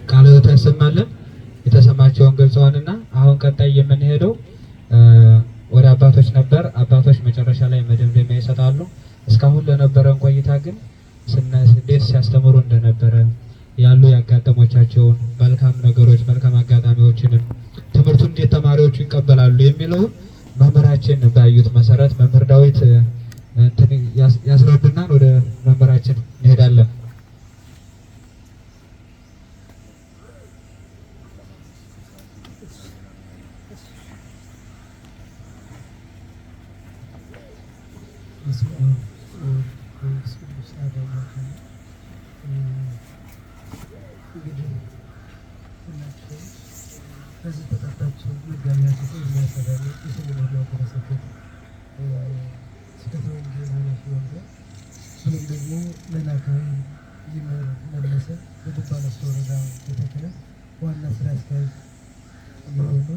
ቃለ ሕይወት ያሰማልን። የተሰማቸውን ገልጸዋልና አሁን ቀጣይ የምንሄደው ወደ አባቶች ነበር። አባቶች መጨረሻ ላይ መደምደሚያ ይሰጣሉ። እስካሁን ለነበረን ቆይታ ግን እንዴት ሲያስተምሩ እንደነበረ ያሉ ያጋጠሞቻቸውን መልካም ነገሮች መልካም አጋጣሚዎችንም ትምህርቱን እንዴት ተማሪዎቹ ይቀበላሉ የሚለውን መምህራችን ባዩት መሰረት መምህር ዳዊት ያስረዱናል። ወደ መምህራችን እንሄዳለን። ከዚህ ተጠጣችሁ መጋቢያችሁ የሚያሰራሉ የሰሙና ተረሰበት ስከተ ወንጌል ኃላፊ ወንደ ብሎም ደግሞ መላካዊ ይመር መለሰ በዱባ ነስቶ ወረዳ ቤተ ክህነት ዋና ስራ አስኪያጅ የሆኑ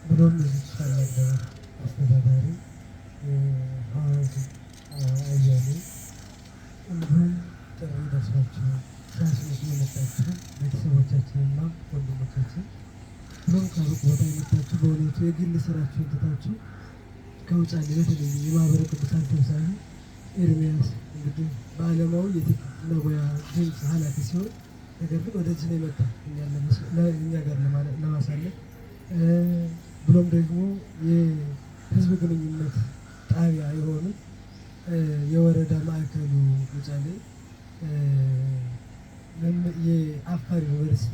ብሎም የዚች ታላቅ ደብር አስተዳዳሪ ሐዋርያት አያሌ እንዲሁም ጥሪ ደርሷችሁ ሳስመጡ የመጣችሁ ቤተሰቦቻችንና ወንድሞቻችን ብሎም ከሩቅ ቦታ የመጣችሁ በእውነቱ የግል ስራችሁን ትታችሁ ከውጫሌ በተለይ የማህበረ ቅዱሳን ሰብሳቢ ኤርሚያስ እንግዲህ በዓለማዊ የቴክኒክና ሙያ ድምፅ ኃላፊ ሲሆን ነገር ግን ወደዚህ ነው የመጣ እኛ ጋር ለማሳለፍ ብሎም ደግሞ የህዝብ ግንኙነት ጣቢያ የሆኑት የወረዳ ማዕከሉ ውጫሌ የአፋር ዩኒቨርሲቲ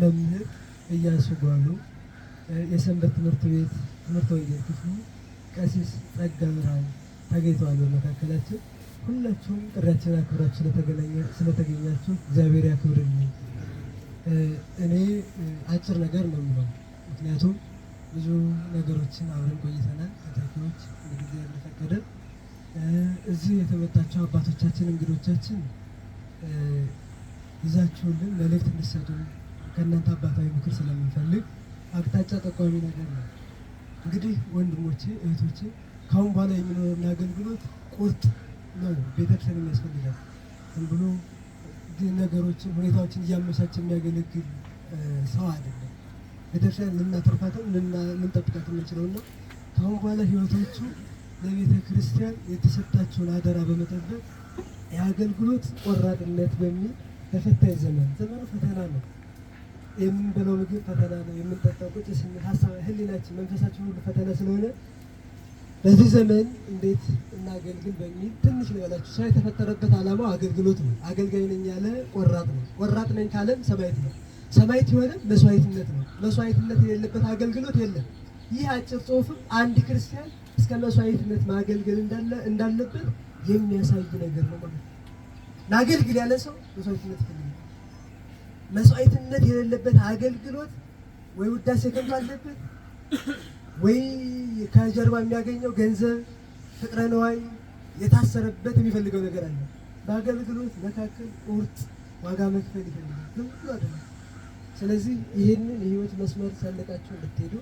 መምህር እያሱ ጓሉ፣ የሰንበት ትምህርት ቤት ትምህርት ወንጌል ክፍሉ ቀሲስ ጸጋ ብርሃን ተገኝተዋል በመካከላችን። ሁላችሁም ጥሪያችንን አክብራችሁ ስለተገኛችሁ እግዚአብሔር ያክብርልኝ። እኔ አጭር ነገር ነው የምለው፣ ምክንያቱም ብዙ ነገሮችን አብረን ቆይተናል። ተተኪዎች ጊዜ ያልፈቀደ እዚህ የተመጣችሁ አባቶቻችን እንግዶቻችን ይዛችሁልን መልእክት እንድትሰጡን ከእናንተ አባታዊ ምክር ስለምንፈልግ አቅጣጫ ጠቋሚ ነገር ነው። እንግዲህ ወንድሞቼ እህቶቼ፣ ካሁን በኋላ የሚኖረን አገልግሎት ቁርጥ ነው። ቤተክርስቲያን የሚያስፈልጋል ዝም ብሎ ነገሮችን ሁኔታዎችን እያመቻቸ የሚያገለግል ሰው አይደለም። ቤተክርስቲያን ልናተርፋትም ልንጠብቃት የምንችለውና ካሁን በኋላ ህይወቶቹ ለቤተ ክርስቲያን የተሰጣቸውን አደራ በመጠበቅ የአገልግሎት ቆራጥነት በሚል በፈታኝ ዘመኑ ፈተና ነው። የምንበላው ምግብ ፈተና ነው። የምንጠጣው ቁጭ ስንል ሀሳብ ህሊናችን መንፈሳችን ሁሉ ፈተና ስለሆነ በዚህ ዘመን እንዴት እናገልግል በሚል ትንሽ ልበላችሁ። ሰው የተፈጠረበት ዓላማው አገልግሎት ነው። አገልጋይ ነኝ ያለ ቆራጥ ነው። ቆራጥ ነኝ ካለም ሰማዕት ነው። ሰማዕት የሆነ መስዋዕትነት ነው። መስዋዕትነት የሌለበት አገልግሎት የለም። ይህ አጭር ጽሑፍም አንድ ክርስቲያን እስከ መስዋዕትነት ማገልገል እንዳለበት የሚያሳይ ነገር ነው ማለት ነው። ናገልግል ያለ ሰው መስዋዕትነት ይፈልጋል። መስዋዕትነት የሌለበት አገልግሎት ወይ ውዳሴ ከንቱ አለበት፣ ወይ ከጀርባ የሚያገኘው ገንዘብ ፍቅረ ነዋይ የታሰረበት የሚፈልገው ነገር አለ። በአገልግሎት መካከል ቁርጥ ዋጋ መክፈል ይፈልጋል። ሁሉ አይደለም። ስለዚህ ይህንን የህይወት መስመር ሰንቃችሁ እንድትሄዱ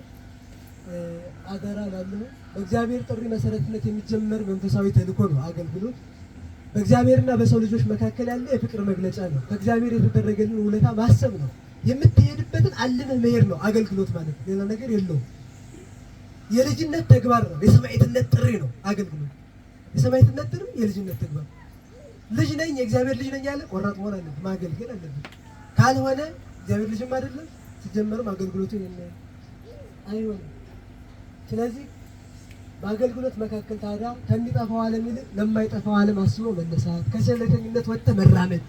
አደራ ላለሁ። በእግዚአብሔር ጥሪ መሰረትነት የሚጀመር መንፈሳዊ ተልእኮ ነው አገልግሎት። በእግዚአብሔርና በሰው ልጆች መካከል ያለ የፍቅር መግለጫ ነው። በእግዚአብሔር የተደረገልን ውለታ ማሰብ ነው። የምትሄድበትን አልመህ መሄድ ነው አገልግሎት ማለት፣ ሌላ ነገር የለውም። የልጅነት ተግባር ነው። የሰማዕትነት ጥሪ ነው አገልግሎት። የሰማዕትነት ጥሪ የልጅነት ተግባር። ልጅ ነኝ የእግዚአብሔር ልጅ ነኝ ያለ ቆራጥ መሆን አለበት፣ ማገልገል አለበት። ካልሆነ እግዚአብሔር ልጅም አይደለም፣ ሲጀመርም አገልግሎቱ አይሆንም። ስለዚህ በአገልግሎት መካከል ታዲያ ከሚጠፋው ዓለም ይልቅ ለማይጠፋው ዓለም አስቦ መነሳት፣ ከቸልተኝነት ወጥተህ መራመድ፣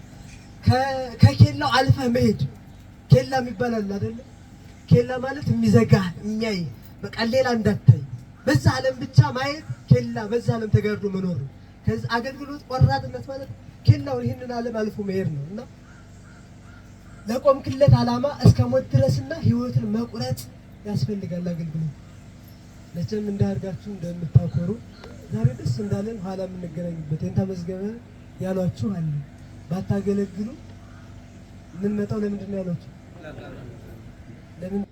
ከኬላው አልፈህ መሄድ። ኬላ የሚባል አለ አይደለ? ኬላ ማለት የሚዘጋ የሚያይ በቃ ሌላ እንዳታይ በዛ ዓለም ብቻ ማየት፣ ኬላ በዛ ዓለም ተጋርዶ መኖር ነው። ከዚህ አገልግሎት ቆራጥነት ማለት ኬላውን ይህንን ዓለም አልፎ መሄድ ነው እና ለቆምክለት ዓላማ እስከ ሞት ድረስና ህይወትን መቁረጥ ያስፈልጋል አገልግሎት። መቼም እንዳርጋችሁ እንደምታኮሩ ዛሬ ደስ እንዳለን ኋላ የምንገናኝበት ተመዝገበ ያሏችሁ አለ። ባታገለግሉ ምን መጣው ለምንድን ነው ያሏችሁ? ለምን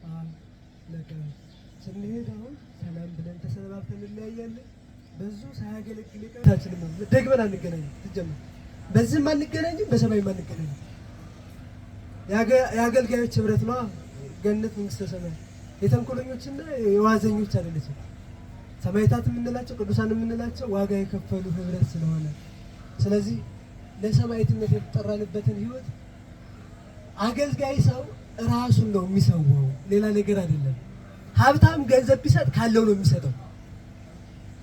ስንሄድ አሁን ሰላም ብለን ተሰባብተን እንለያያለን። በዙ ሳያገለግል ይቀርታችንም ደግመን አንገናኝም። ትጀምር በዚህም አንገናኝም፣ በሰማይም አንገናኝም። የአገልጋዮች ህብረት ነው ገነት መንግስተ ሰማይ። የተንኮለኞችና የዋዘኞች አይደለችም። ሰማዕታት የምንላቸው ቅዱሳን የምንላቸው ዋጋ የከፈሉ ህብረት ስለሆነ፣ ስለዚህ ለሰማዕትነት የተጠራንበትን ህይወት አገልጋይ ሰው ራሱን ነው የሚሰዋው፣ ሌላ ነገር አይደለም። ሀብታም ገንዘብ ቢሰጥ ካለው ነው የሚሰጠው፣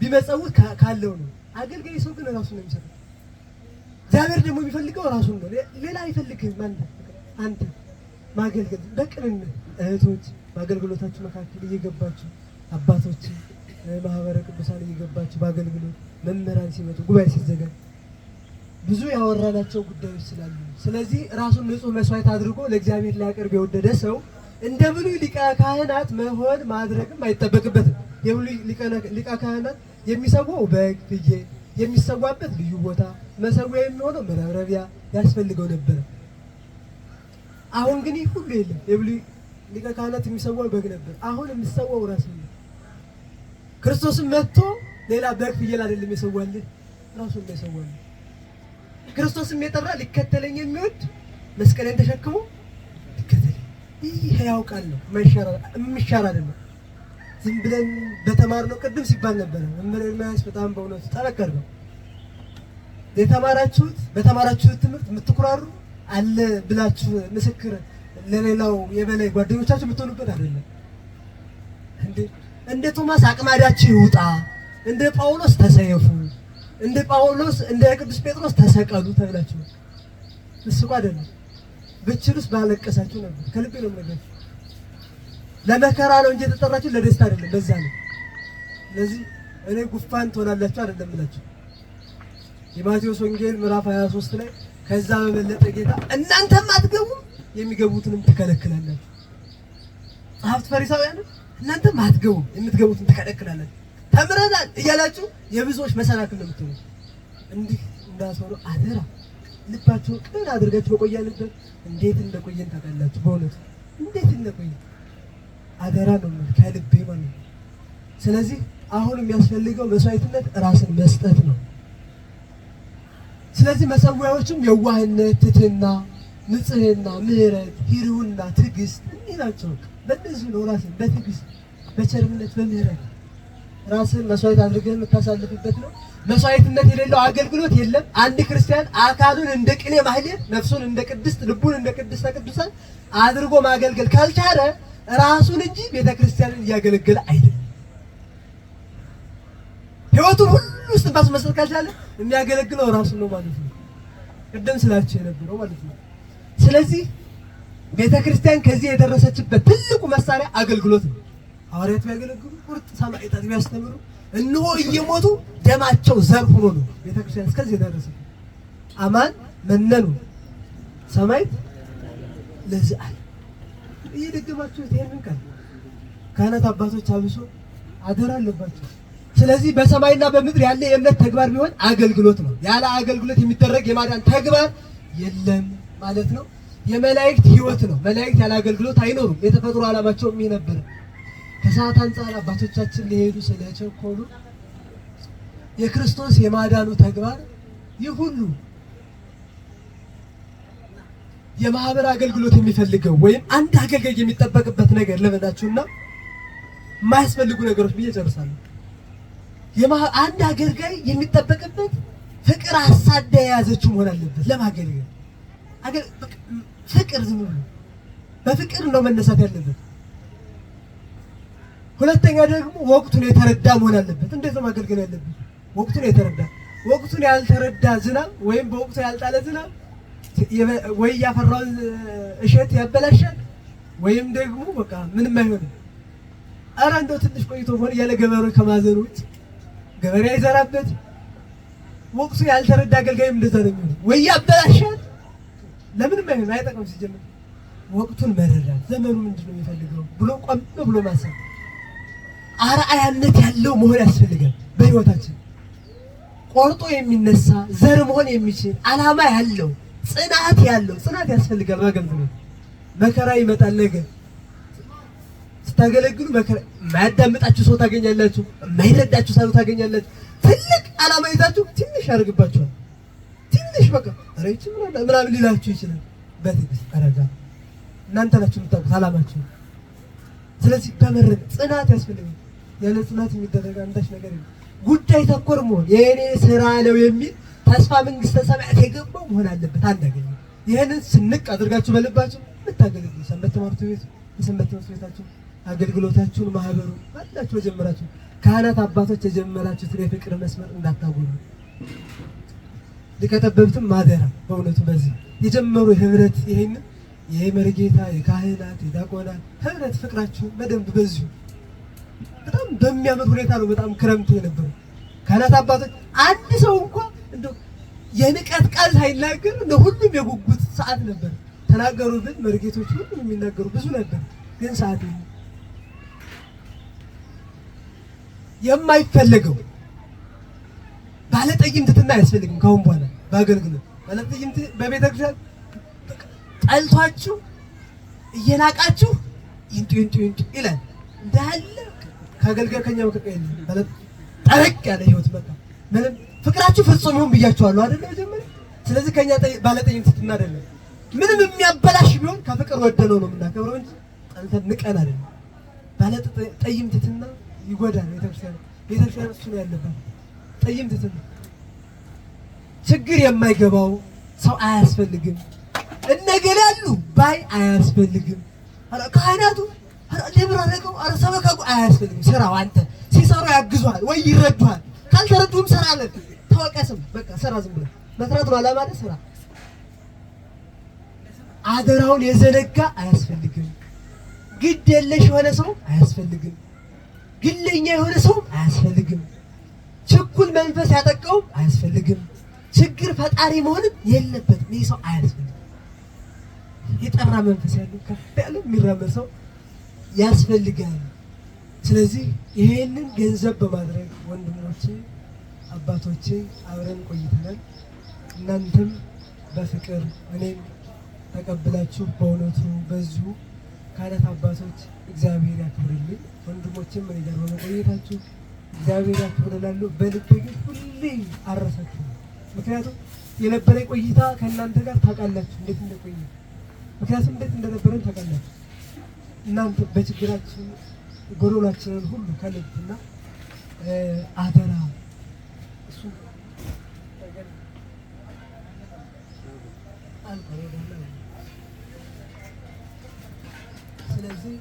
ቢመጸውት ካለው ነው። አገልጋይ ሰው ግን ራሱን ነው የሚሰጠው። እግዚአብሔር ደግሞ የሚፈልገው ራሱን ነው፣ ሌላ አይፈልግም። አንተ ማገልገል በቅንነት እህቶች በአገልግሎታችሁ መካከል እየገባችሁ አባቶች ማህበረ ቅዱሳን እየገባችሁ በአገልግሎት መምህራን ሲመጡ ጉባኤ ሲዘጋጅ ብዙ ያወራናቸው ጉዳዮች ስላሉ፣ ስለዚህ ራሱን ንጹህ መስዋዕት አድርጎ ለእግዚአብሔር ሊያቀርብ የወደደ ሰው እንደ ብሉይ ሊቀ ካህናት መሆን ማድረግም አይጠበቅበትም። የብሉይ ሊቀ ካህናት የሚሰዋው በግ ፍየል የሚሰዋበት ልዩ ቦታ መሰዊያ የሚሆነው መረብረቢያ ያስፈልገው ነበር። አሁን ግን ይህ ሁሉ የለም። የብሉይ ሊቀ ካህናት የሚሰዋው በግ ነበር። አሁን የሚሰዋው ራሱ ነው። ክርስቶስም መጥቶ ሌላ በግ ፍየል አይደለም የሰዋልህ፣ ራሱን ነው የሰዋልህ። ክርስቶስም የጠራ ሊከተለኝ የሚወድ መስቀሌን ተሸክሞ ሊከተለኝ። ይህ ሕያው ቃል ነው፣ የሚሻር አይደለም። ዝም ብለን በተማርነው ቅድም ሲባል ነበረ መምህር ኤርምያስ በጣም በእውነቱ ጠነከር ነው። የተማራችሁት በተማራችሁት ትምህርት የምትኩራሩ አለ ብላችሁ ምስክር ለሌላው የበላይ ጓደኞቻችሁ የምትሆኑበት አይደለም። እንደ ቶማስ አቅማዳችሁ ይውጣ፣ እንደ ጳውሎስ ተሰየፉ፣ እንደ ጳውሎስ እንደ ቅዱስ ጴጥሮስ ተሰቀሉ ተብላችሁ ምስቁ አይደለም። ብችሉስ ባለቀሳችሁ ነበር። ከልቤ ነው ነገር ለመከራ ነው እንጂ የተጠራችሁ ለደስታ አይደለም። በዛ ነው። ስለዚህ እኔ ጉፋን ትሆናላችሁ አይደለም ብላችሁ የማቴዎስ ወንጌል ምዕራፍ 23 ላይ ከዛ በበለጠ ጌታ እናንተም አትገቡም የሚገቡትንም ትከለክላላችሁ። ጸሐፍት ፈሪሳውያን እናንተም አትገቡም የምትገቡትን ትከለክላላችሁ፣ ተምረናል እያላችሁ የብዙዎች መሰናክል ነው የምትሆኑት። እንዲህ እንዳትሆኑ አደራ። ልባችሁ ቅን አድርጋችሁ በቆያንበት እንዴት እንደቆየን ታውቃላችሁ። በእውነቱ እንዴት እንደቆየን አደራ ነው ከልቤ ማለት ነው። ስለዚህ አሁን የሚያስፈልገው መስዋዕትነት ራስን መስጠት ነው። ስለዚህ መሰዊያዎችም የዋህነት፣ ትህትና፣ ንጽህና፣ ምህረት፣ ሂሩና፣ ትዕግስት እኒህ ናቸው። በእነዚህ ነው ራስን በትዕግስት በቸርነት በምህረት ራስን መስዋዕት አድርገህ የምታሳልፍበት ነው። መስዋዕትነት የሌለው አገልግሎት የለም። አንድ ክርስቲያን አካሉን እንደ ቅኔ ማህሌት፣ ነፍሱን እንደ ቅድስት፣ ልቡን እንደ ቅድስተ ቅዱሳን አድርጎ ማገልገል ካልቻለ ራሱን እንጂ ቤተክርስቲያንን እያገለገለ አይደለም። ህይወቱን ሁሉ እስትንፋስ መስጠት ካልቻለ የሚያገለግለው ራሱን ነው ማለት ነው። ቅድም ስላችሁ የነበረው ማለት ነው። ስለዚህ ቤተክርስቲያን ከዚህ የደረሰችበት ትልቁ መሳሪያ አገልግሎት ነው። ሐዋርያት ቢያገለግሉ፣ ቁርጥ ሰማዕታት ቢያስተምሩ፣ እነሆ እየሞቱ ደማቸው ዘር ሆኖ ነው ቤተክርስቲያን እስከዚህ የደረሰች። አማን መነኑ ሰማዕት ለዚህ አለ እየደገማችሁ ይሄንን ቃል ካህናት አባቶች አብሶ አደራ አለባቸው። ስለዚህ በሰማይና በምድር ያለ የእምነት ተግባር ቢሆን አገልግሎት ነው። ያለ አገልግሎት የሚደረግ የማዳን ተግባር የለም ማለት ነው። የመላእክት ህይወት ነው። መላእክት ያለ አገልግሎት አይኖሩም። የተፈጥሮ ዓላማቸው ይሄ ነበር። ከሰዓት አንጻር አባቶቻችን ሊሄዱ ስለቸኮሉ የክርስቶስ የማዳኑ ተግባር ይህ ሁሉ የማህበር አገልግሎት የሚፈልገው ወይም አንድ አገልጋይ የሚጠበቅበት ነገር ለበላችሁና የማያስፈልጉ ነገሮች ብዬ ጨርሳለሁ። አንድ አገልጋይ የሚጠበቅበት ፍቅር አሳዳ የያዘችው መሆን አለበት። ለማገልገል ፍቅር ዝም ብሎ በፍቅር ነው መነሳት ያለበት። ሁለተኛ ደግሞ ወቅቱን የተረዳ መሆን አለበት። እንዴት ነው ማገልገል ያለበት? ወቅቱን የተረዳ። ወቅቱን ያልተረዳ ዝናብ ወይም በወቅቱ ያልጣለ ዝናብ ወይ ያፈራውን እሸት ያበላሻል ወይም ደግሞ በቃ ምንም አይሆንም። ኧረ እንደው ትንሽ ቆይቶ ሆነ ያለ ገበሬ ከማዘኑ ውጭ ገበሬ አይዘራበት። ወቅቱ ያልተረዳ አገልጋይም እንደዛ ነው የሚሆነው። ወይ ያበላሻል፣ ለምንም አይሆን አይጠቅም። ሲጀምር ወቅቱን መረዳት፣ ዘመኑ ምንድነው የሚፈልገው ብሎ ቆም ብሎ ማሰብ፣ አርአያነት ያለው መሆን ያስፈልጋል። በህይወታችን ቆርጦ የሚነሳ ዘር መሆን የሚችል ዓላማ ያለው ጽናት ያስፈልጋል። በአገልግሎት መከራ ይመጣል። ነገር ስታገለግሉ መከራ የማያዳምጣችሁ ሰው ታገኛላችሁ፣ የማይረዳችሁ ሰው ታገኛላችሁ። ትልቅ ዓላማ ይዛችሁ ትንሽ ያደርግባችኋል። ትንሽ ትንሽ በቃ ረጅ ምናምን ሊላችሁ ይችላል። በትዕግስት ረጋ። እናንተ ናችሁ የምታውቁት አላማችሁ። ስለዚህ በመረጥ ጽናት ያስፈልጋል። ያለ ጽናት የሚደረግ አንዳች ነገር የለም። ጉዳይ ተኮር መሆን የእኔ ስራ ነው የሚል ተስፋ መንግስተ ሰማያት የገባው መሆን አለበት። አንዳገኝ ይህንን ስንቅ አድርጋችሁ በልባችሁ የምታገለግሉ ሰንበት ትምህርት ቤት የሰንበት ትምህርት ቤታችሁ አገልግሎታችሁን ማህበሩ አላችሁ የጀመራችሁ ካህናት አባቶች የጀመራችሁትን የፍቅር መስመር እንዳታጎሉ። ሊቀ ጠበብትም ማደራ በእውነቱ በዚህ የጀመሩ ህብረት ይሄንን የመርጌታ የካህናት የዲያቆናት ህብረት ፍቅራችሁ በደንብ በዚሁ በጣም በሚያምር ሁኔታ ነው። በጣም ክረምት የነበረው ካህናት አባቶች አንድ ሰው እንኳን እንደው የንቀት ቃል ሳይናገር እንደው ሁሉም የጉጉት ሰዓት ነበር። ተናገሩ ግን መርጌቶች ሁሉም የሚናገሩ ብዙ ነበር። ግን ሰዓት የማይፈልገው ባለጠይም ትትና አያስፈልግም። ካሁን በኋላ በአገልግሎት ባለጠይም በቤተክርስቲያን ጠልቷችሁ እየናቃችሁ ይንጡ ይላል እንዳለ ከአገልጋይ ከኛ መከቀል ማለት ጠረቅ ያለ ህይወት መጣ። ምንም ፍቅራችሁ ፍጹም ይሁን ብያችኋለሁ አይደል መጀመሪያ። ስለዚህ ከኛ ባለጠይም ትትና አይደለም። ምንም የሚያበላሽ ቢሆን ከፍቅር ወደነው ነው የምናከብረው እንጂ ጠልተን ንቀን አይደለም። ባለጠይም ትትና ይጎዳል። ቤተክርስቲያን እሱ ነው ያለበት። ጠይም ትትና ችግር የማይገባው ሰው አያስፈልግም። እነገሌ ያሉ ባይ አያስፈልግም። ካህናቱ ለብራ ነገው ሰበካው አያስፈልግም። ስራው አንተ ሲሰሩ ያግዙሃል ወይ ይረዱሃል። ካልተረዱም ስራ አለ ተወቀስም በቃ ስራ ዝም ብለህ መስራት ነው አላማ ስራ። አደራውን የዘነጋ አያስፈልግም። ግድ የለሽ የሆነ ሰው አያስፈልግም። ግለኛ የሆነ ሰው አያስፈልግም። ችኩል መንፈስ ያጠቃው አያስፈልግም። ችግር ፈጣሪ መሆንም የለበትም። ይህ ሰው አያስፈልግም። የጠራ መንፈስ ያለው ከፍ ያለ የሚራመድ ሰው ያስፈልጋል። ስለዚህ ይሄንን ገንዘብ በማድረግ ወንድሞቼ አባቶቼ አብረን ቆይተናል። እናንተም በፍቅር እኔም ተቀብላችሁ በእውነቱ በዚሁ ካህናት አባቶች እግዚአብሔር ያክብርልኝ። ወንድሞቼም እኔ ጋር በመቆየታችሁ እግዚአብሔር ያክብርላለሁ። በልቤ ግን ሁሌ አረሳችሁ። ምክንያቱም የነበረ ቆይታ ከእናንተ ጋር ታውቃላችሁ እንዴት እንደቆየ። ምክንያቱም እንዴት እንደነበረን ታውቃላችሁ። እናንተ በችግራችን ጎዶሏችንን ሁሉ ከልብና አደራ እሱ ስለዚህ